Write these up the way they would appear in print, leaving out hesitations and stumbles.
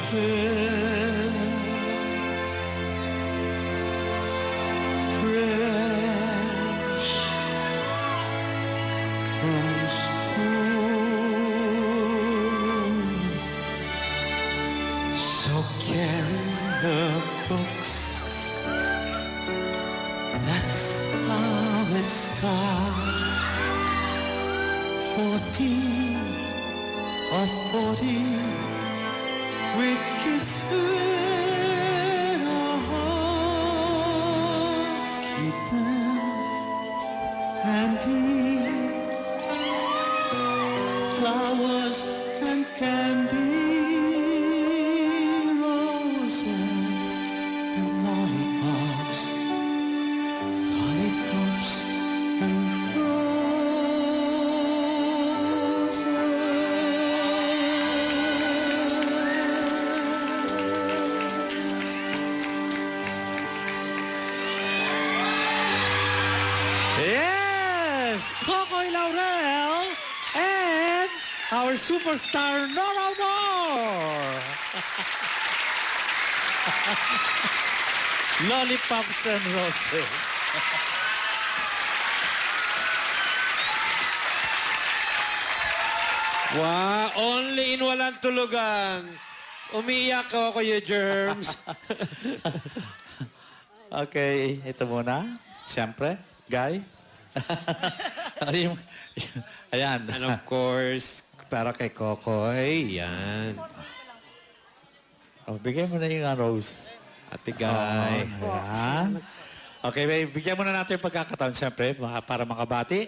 fresh from school. So carry her books. That's how it starts. 14 or 40 wicked sweet hearts keep them handy. Flowers and candy, roses and lollipops, lollipops and Yes! Kokoy Laurel and our superstar, Nora Honor! Lollipops and roses. Wow, only in walang tulugan. Umiiyak ako, Kuya Germs. Okay, ito muna. Siyempre, Guy. Ayan. And of course, para kay Kokoy, yan. Oh, bigyan mo na yung rose. Ate Guy. Ayan. Okay, bigyan mo na natin yung pagkakataon, siyempre, para makabati.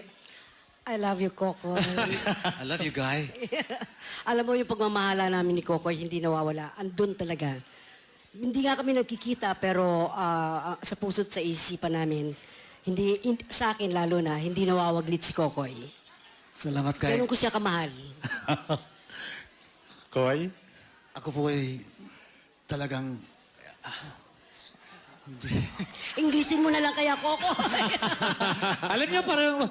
I love you, Kokoy. I love you, Guy. Alam mo, yung pagmamahala namin ni Kokoy, hindi nawawala. Andun talaga. Hindi nga kami nagkikita, pero sa puso't sa isipan namin, sa akin lalo na, hindi nawawaglit si Kokoy. Salamat, Guy. Ganun ko siya kamahal. Koy? Ako po ay talagang... Inglesin mo na lang kaya, Kokoy. Alam niyo,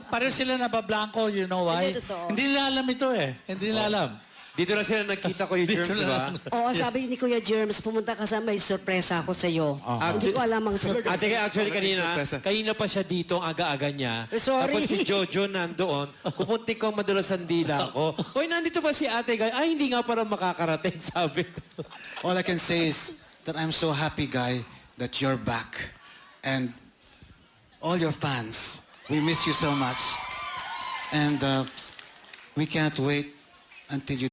parang sila nabablanko, you know why? Hindi, totoo. Hindi nila alam ito eh. Hindi nila alam. Dito na sila nagkita, Kuya Dito Germs, na di ba? lang. Oo, sabi ni Kuya Germs, pumunta ka sa may sorpresa ako sa'yo. Hindi ko alam ang sorpresa. Ate, actually kanina pa siya dito, ang aga-aga niya. Sorry. Tapos si Jojo nandoon, pupunti ko madalas ang dila ko. Hoy, nandito ba si Ate Guy? Ay, hindi nga parang makakarating, sabi ko. All I can say is that I'm so happy, Guy, that you're back. And all your fans, we miss you so much. And we can't wait until you